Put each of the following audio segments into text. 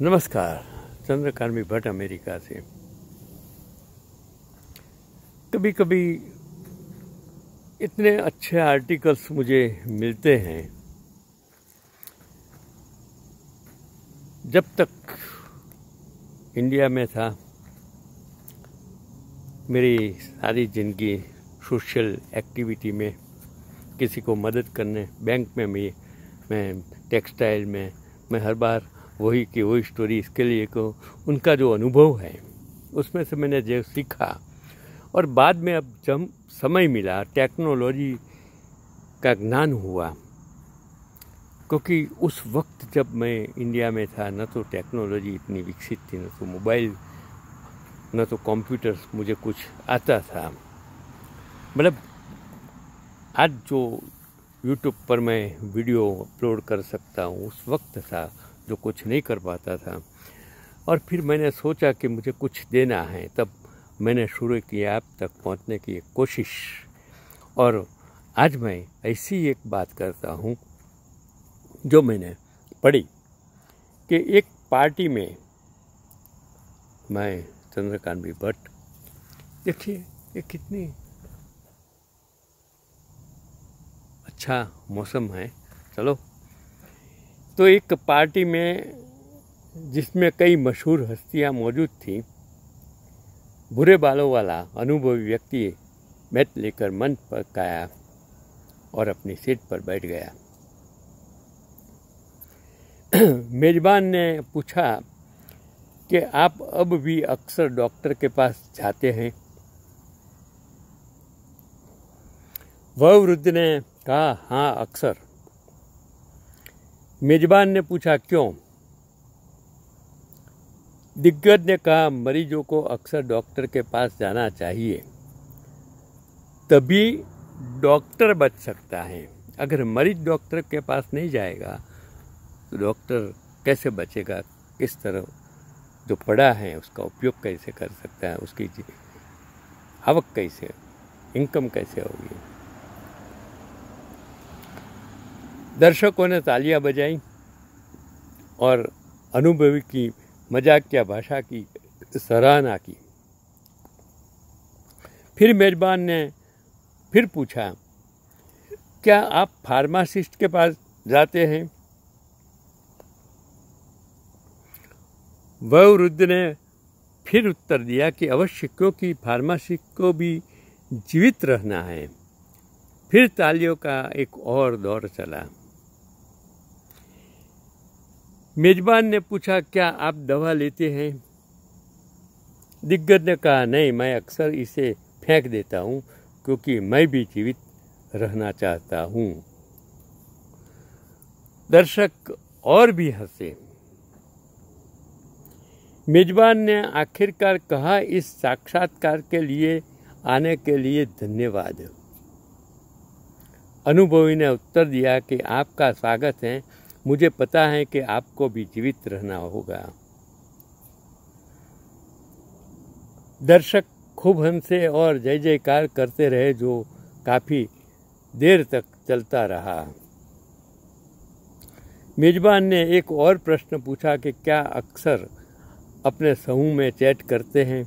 नमस्कार, चंद्रकांत भट्ट अमेरिका से। कभी कभी इतने अच्छे आर्टिकल्स मुझे मिलते हैं। जब तक इंडिया में था, मेरी सारी ज़िंदगी सोशल एक्टिविटी में, किसी को मदद करने, बैंक में मैं टेक्सटाइल में, मैं हर बार वही की वही स्टोरी इसके लिए को उनका जो अनुभव है उसमें से मैंने जो सीखा। और बाद में अब जब समय मिला, टेक्नोलॉजी का ज्ञान हुआ, क्योंकि उस वक्त जब मैं इंडिया में था न तो टेक्नोलॉजी इतनी विकसित थी, न तो मोबाइल, न तो कंप्यूटर्स मुझे कुछ आता था। मतलब आज जो यूट्यूब पर मैं वीडियो अपलोड कर सकता हूँ, उस वक्त था जो कुछ नहीं कर पाता था। और फिर मैंने सोचा कि मुझे कुछ देना है, तब मैंने शुरू किया आप तक पहुंचने की एक कोशिश। और आज मैं ऐसी एक बात करता हूं जो मैंने पढ़ी कि एक पार्टी में, मैं चंद्रकांत भट्ट, देखिए ये कितनी अच्छा मौसम है। चलो, तो एक पार्टी में जिसमें कई मशहूर हस्तियां मौजूद थीं, भूरे बालों वाला अनुभवी व्यक्ति मैट लेकर मंच पर आया और अपनी सीट पर बैठ गया। मेजबान ने पूछा कि आप अब भी अक्सर डॉक्टर के पास जाते हैं? वह वृद्ध ने कहा, हाँ अक्सर। मेजबान ने पूछा, क्यों? दिग्गज ने कहा, मरीजों को अक्सर डॉक्टर के पास जाना चाहिए, तभी डॉक्टर बच सकता है। अगर मरीज डॉक्टर के पास नहीं जाएगा तो डॉक्टर कैसे बचेगा? किस तरह जो पढ़ा है उसका उपयोग कैसे कर सकता है? उसकी आवक कैसे, इनकम कैसे होगी? दर्शकों ने तालियां बजाई और अनुभवी की मजाकिया भाषा की सराहना की। फिर मेजबान ने फिर पूछा, क्या आप फार्मासिस्ट के पास जाते हैं? वह वृद्ध ने फिर उत्तर दिया कि अवश्य, क्योंकि फार्मासिस्ट को भी जीवित रहना है। फिर तालियों का एक और दौर चला। मेजबान ने पूछा, क्या आप दवा लेते हैं? दिग्गज ने कहा, नहीं, मैं अक्सर इसे फेंक देता हूँ क्योंकि मैं भी जीवित रहना चाहता हूँ। दर्शक और भी हंसे। मेजबान ने आखिरकार कहा, इस साक्षात्कार के लिए आने के लिए धन्यवाद। अनुभवी ने उत्तर दिया कि आपका स्वागत है, मुझे पता है कि आपको भी जीवित रहना होगा। दर्शक खूब हंसे और जय जयकार करते रहे, जो काफी देर तक चलता रहा। मेजबान ने एक और प्रश्न पूछा कि क्या अक्सर अपने समूह में चैट करते हैं?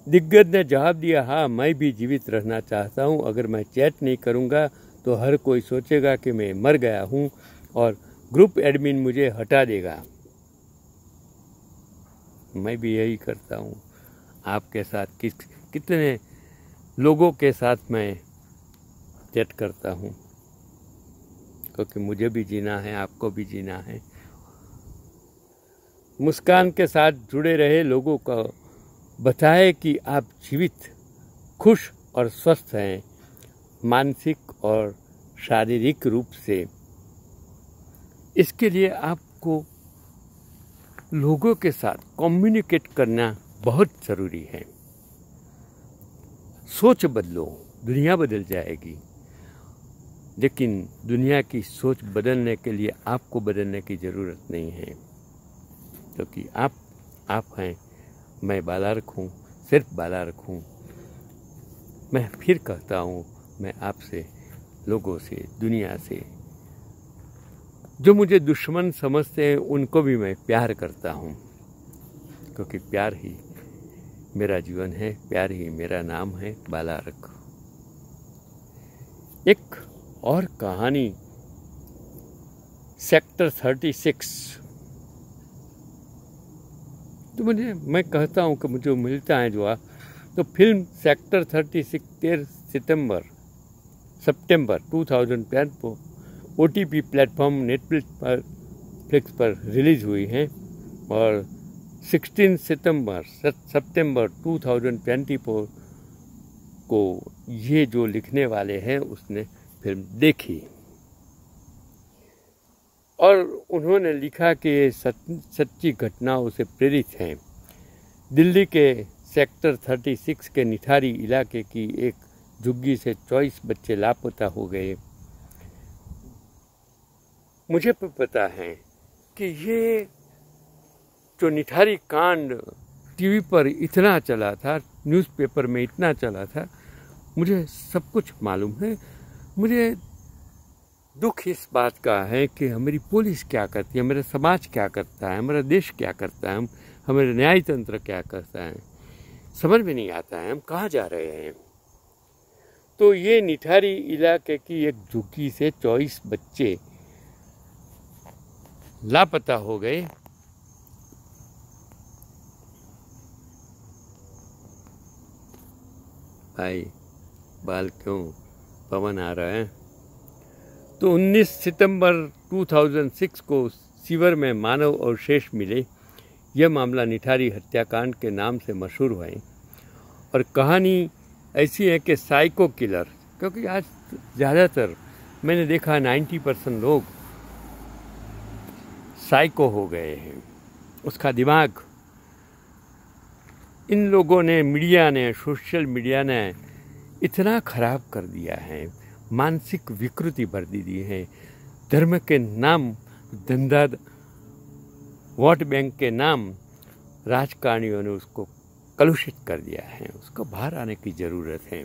दिग्गज ने जवाब दिया, हाँ, मैं भी जीवित रहना चाहता हूँ। अगर मैं चैट नहीं करूँगा तो हर कोई सोचेगा कि मैं मर गया हूँ और ग्रुप एडमिन मुझे हटा देगा। मैं भी यही करता हूँ। आपके साथ कितने लोगों के साथ मैं चैट करता हूँ, क्योंकि मुझे भी जीना है, आपको भी जीना है। मुस्कान के साथ जुड़े रहे लोगों को बताएं कि आप जीवित, खुश और स्वस्थ हैं, मानसिक और शारीरिक रूप से। इसके लिए आपको लोगों के साथ कम्युनिकेट करना बहुत ज़रूरी है। सोच बदलो, दुनिया बदल जाएगी। लेकिन दुनिया की सोच बदलने के लिए आपको बदलने की ज़रूरत नहीं है, क्योंकि आप हैं। मैं बालारक हूँ, सिर्फ बालारक हूँ। मैं फिर कहता हूँ, मैं आपसे, लोगों से, दुनिया से जो मुझे दुश्मन समझते हैं उनको भी मैं प्यार करता हूँ, क्योंकि प्यार ही मेरा जीवन है, प्यार ही मेरा नाम है बालारक। एक और कहानी सेक्टर 36। तो मैं कहता हूँ कि मुझे मिलता है जो तो फिल्म सेक्टर 36 13 सितंबर 2010 को OTP प्लेटफॉर्म नेटफ्लिक्स पर रिलीज हुई है और 16 सितंबर 2024 को ये जो लिखने वाले हैं उसने फिल्म देखी और उन्होंने लिखा कि ये सच्ची घटनाओं से प्रेरित हैं। दिल्ली के सेक्टर 36 के निठारी इलाके की एक झुग्गी से 24 बच्चे लापता हो गए। मुझे पता है कि ये जो निठारी कांड टीवी पर इतना चला था, न्यूज़पेपर में इतना चला था, मुझे सब कुछ मालूम है। मुझे दुख इस बात का है कि हमारी पुलिस क्या करती है, हमारा समाज क्या करता है, हमारा देश क्या करता है, हमारा न्याय तंत्र क्या करता है, समझ में नहीं आता है हम कहाँ जा रहे हैं। तो ये निठारी इलाके की एक झुग्गी से 24 बच्चे लापता हो गए। भाई बाल क्यों पवन आ रहा है। तो 19 सितंबर 2006 को सीवर में मानव अवशेष मिले। यह मामला निठारी हत्याकांड के नाम से मशहूर हुआ और कहानी ऐसी है कि साइको किलर, क्योंकि आज ज़्यादातर मैंने देखा 90% लोग साइको हो गए हैं। उसका दिमाग इन लोगों ने, मीडिया ने, सोशल मीडिया ने इतना खराब कर दिया है, मानसिक विकृति भर दी है। धर्म के नाम धंधा, वोट बैंक के नाम राजकारणियों ने उसको कलुषित कर दिया है। उसको बाहर आने की ज़रूरत है।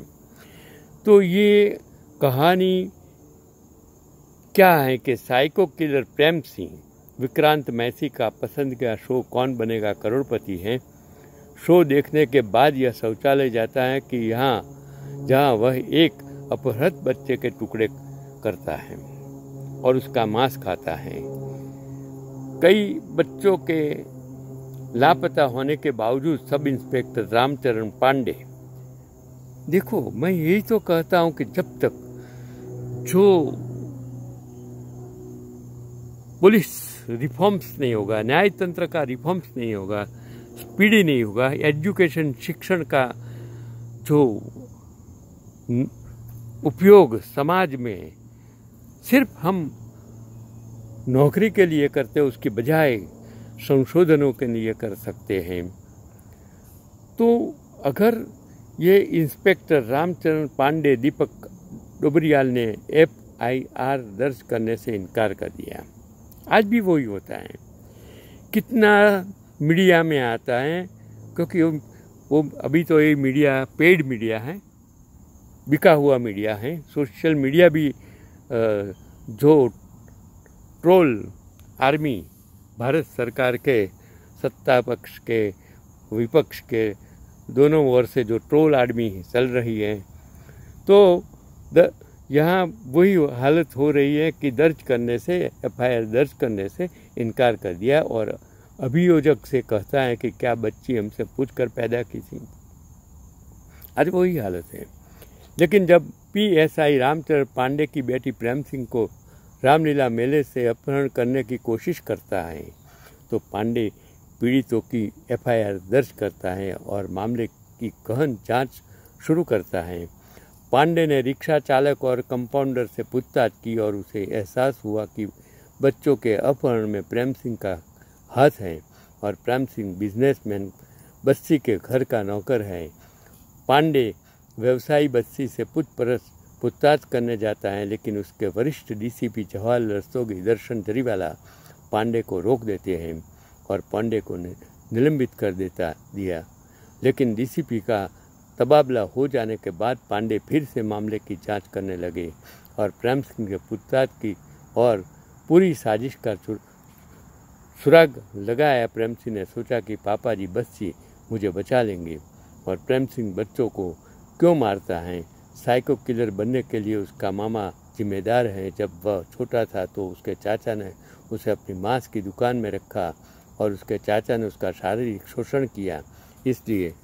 तो ये कहानी क्या है कि साइको किलर प्रेम सिंह विक्रांत मैसी का पसंदीदा शो कौन बनेगा करोड़पति है। शो देखने के बाद यह शौचालय जाता है कि जहाँ वह एक अपहृत बच्चे के टुकड़े करता है और उसका मांस खाता है। कई बच्चों के लापता होने के बावजूद सब इंस्पेक्टर रामचरण पांडे, देखो मैं यही तो कहता हूँ कि जब तक जो पुलिस रिफॉर्म्स नहीं होगा, न्याय तंत्र का रिफॉर्म्स नहीं होगा, स्पीडी नहीं होगा, एजुकेशन शिक्षण का जो उपयोग समाज में सिर्फ हम नौकरी के लिए करते हैं, उसकी बजाय संशोधनों के लिए कर सकते हैं। तो अगर ये इंस्पेक्टर रामचरण पांडे दीपक डोबरियाल ने FIR दर्ज करने से इनकार कर दिया, आज भी वही होता है। कितना मीडिया में आता है, क्योंकि वो अभी तो ये मीडिया पेड मीडिया है, बिका हुआ मीडिया है। सोशल मीडिया भी जो ट्रोल आर्मी भारत सरकार के सत्ता पक्ष के विपक्ष के दोनों ओर से जो ट्रोल आर्मी चल रही है, तो यहाँ वही हालत हो रही है कि FIR दर्ज करने से इनकार कर दिया और अभियोजक से कहता है कि क्या बच्ची हमसे पूछकर पैदा की थी। आज वही हालत है। लेकिन जब PSI रामचरण पांडे की बेटी प्रेम सिंह को रामलीला मेले से अपहरण करने की कोशिश करता है, तो पांडे पीड़ितों की FIR दर्ज करता है और मामले की गहन जांच शुरू करता है। पांडे ने रिक्शा चालक और कंपाउंडर से पूछताछ की और उसे एहसास हुआ कि बच्चों के अपहरण में प्रेम सिंह का हाथ है और प्रेम सिंह बिजनेसमैन बस्सी के घर का नौकर है। पांडे व्यवसायी बस्सी से पूछताछ करने जाता है, लेकिन उसके वरिष्ठ DCP जवाहरलाल रस्तोगी दर्शन जरीवाला पांडे को रोक देते हैं और पांडे को निलंबित कर दिया। लेकिन DCP का तबादला हो जाने के बाद पांडे फिर से मामले की जांच करने लगे और प्रेम सिंह के पूछताछ की और पूरी साजिश का सुराग लगाया। प्रेम सिंह ने सोचा कि पापा जी बस्सी मुझे बचा लेंगे। और प्रेम सिंह बच्चों को क्यों मारता है? साइको किलर बनने के लिए उसका मामा जिम्मेदार है। जब वह छोटा था तो उसके चाचा ने उसे अपनी मांस की दुकान में रखा और उसके चाचा ने उसका शारीरिक शोषण किया, इसलिए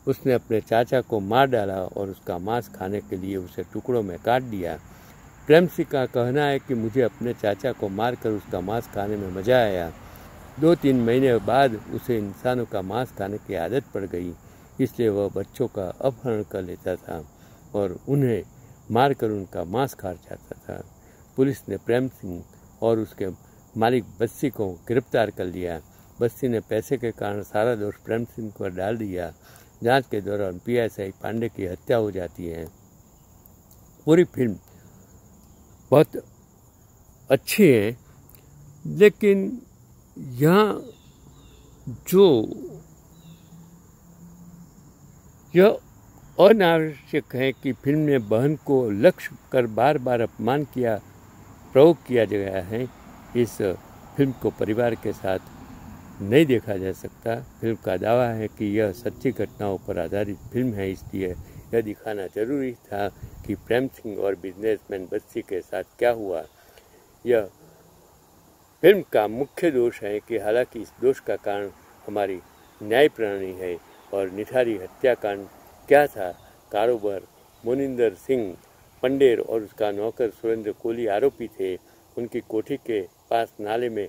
उसने अपने चाचा को मार डाला और उसका मांस खाने के लिए उसे टुकड़ों में काट दिया। प्रेम सिंह का कहना है कि मुझे अपने चाचा को मारकर उसका मांस खाने में मज़ा आया। 2-3 महीने बाद उसे इंसानों का मांस खाने की आदत पड़ गई, इसलिए वह बच्चों का अपहरण कर लेता था और उन्हें मारकर उनका मांस खा जाता था। पुलिस ने प्रेम सिंह और उसके मालिक बस्सी को गिरफ्तार कर लिया। बस्सी ने पैसे के कारण सारा दोष प्रेम सिंह पर डाल दिया। जांच के दौरान PSI पांडे की हत्या हो जाती है। पूरी फिल्म बहुत अच्छी है, लेकिन यहाँ जो यह अनावश्यक है कि फिल्म में बहन को लक्ष्य कर बार बार अपमान किया प्रयोग किया गया है। इस फिल्म को परिवार के साथ नहीं देखा जा सकता। फिल्म का दावा है कि यह सच्ची घटनाओं पर आधारित फिल्म है, इसलिए यह दिखाना जरूरी था कि प्रेम सिंह और बिजनेसमैन बस्सी के साथ क्या हुआ। यह फिल्म का मुख्य दोष है कि हालांकि इस दोष का कारण हमारी न्याय प्रणाली है और निठारी हत्याकांड क्या था। कारोबार मोनिंदर सिंह पंडेर और उसका नौकर सुरेंद्र कोहली आरोपी थे। उनकी कोठी के पास नाले में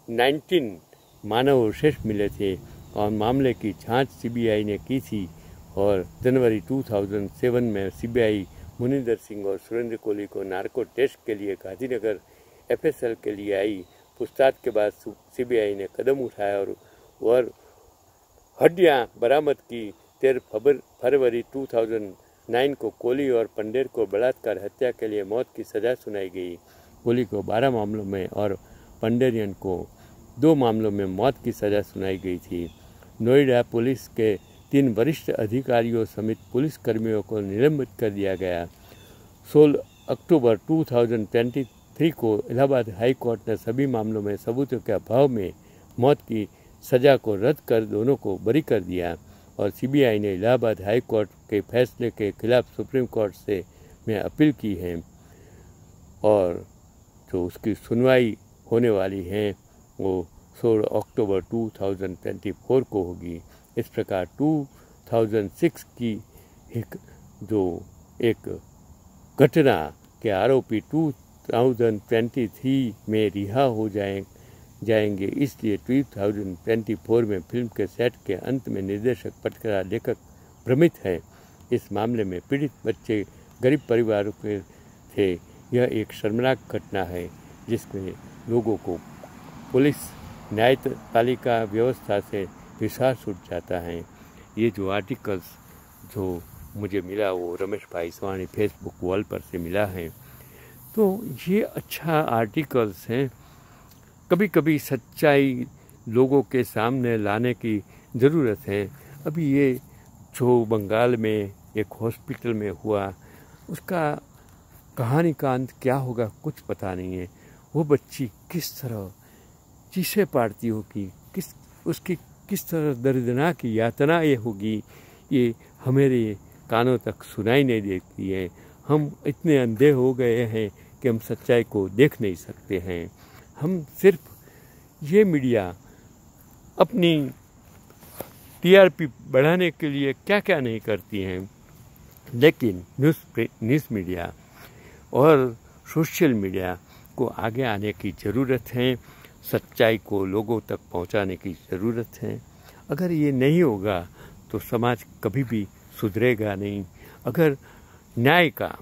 19 मानव अवशेष मिले थे और मामले की जांच CBI ने की थी और जनवरी 2007 में CBI मोनिंदर सिंह और सुरेंद्र कोहली को नार्को टेस्ट के लिए गांधीनगर FSL के लिए आई। पूछताछ के बाद CBI ने कदम उठाया और हड्डियां बरामद की। 13 फरवरी 2009 को कोहली और पंडेर को बलात्कार हत्या के लिए मौत की सज़ा सुनाई गई। कोहली को 12 मामलों में और पंडेरियन को 2 मामलों में मौत की सज़ा सुनाई गई थी। नोएडा पुलिस के 3 वरिष्ठ अधिकारियों समेत पुलिस कर्मियों को निलंबित कर दिया गया। 16 अक्टूबर 2023 को इलाहाबाद हाई कोर्ट ने सभी मामलों में सबूतों के अभाव में मौत की सज़ा को रद्द कर दोनों को बरी कर दिया और CBI ने इलाहाबाद हाई कोर्ट के फैसले के खिलाफ सुप्रीम कोर्ट में अपील की है और जो उसकी सुनवाई होने वाली है वो 16 अक्टूबर 2024 को होगी। इस प्रकार 2006 की एक घटना के आरोपी 2023 में रिहा हो जाएंगे, इसलिए 2024 में फिल्म के सेट के अंत में निर्देशक पटकथा लेखक भ्रमित है। इस मामले में पीड़ित बच्चे गरीब परिवारों के थे। यह एक शर्मनाक घटना है जिसमें लोगों को पुलिस न्यायपालिका व्यवस्था से विश्वास उठ जाता है। ये जो आर्टिकल्स जो मुझे मिला वो रमेश भाई सवानी फेसबुक वॉल पर से मिला है, तो ये अच्छा आर्टिकल्स हैं। कभी कभी सच्चाई लोगों के सामने लाने की ज़रूरत है। अभी ये जो बंगाल में एक हॉस्पिटल में हुआ, उसका कहानी का अंत क्या होगा कुछ पता नहीं है। वो बच्ची किस तरह चीसे पाड़ती होगी, उसकी किस तरह दर्दनाक यातना ये होगी, ये हमारे कानों तक सुनाई नहीं देती है। हम इतने अंधे हो गए हैं कि हम सच्चाई को देख नहीं सकते हैं। हम सिर्फ ये मीडिया अपनी TRP बढ़ाने के लिए क्या क्या नहीं करती हैं, लेकिन न्यूज़ मीडिया और सोशल मीडिया को आगे आने की ज़रूरत है। सच्चाई को लोगों तक पहुंचाने की ज़रूरत है। अगर ये नहीं होगा तो समाज कभी भी सुधरेगा नहीं। अगर न्याय का,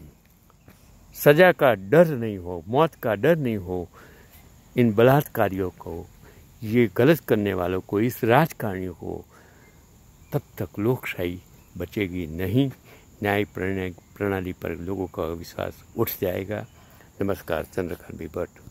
सज़ा का डर नहीं हो, मौत का डर नहीं हो, इन बलात्कारियों को, ये गलत करने वालों को, इस राजकारणियों को, तब तक लोकशाही बचेगी नहीं। न्याय प्रणाली पर लोगों का विश्वास उठ जाएगा। नमस्कार, चंद्रकांत भट्ट।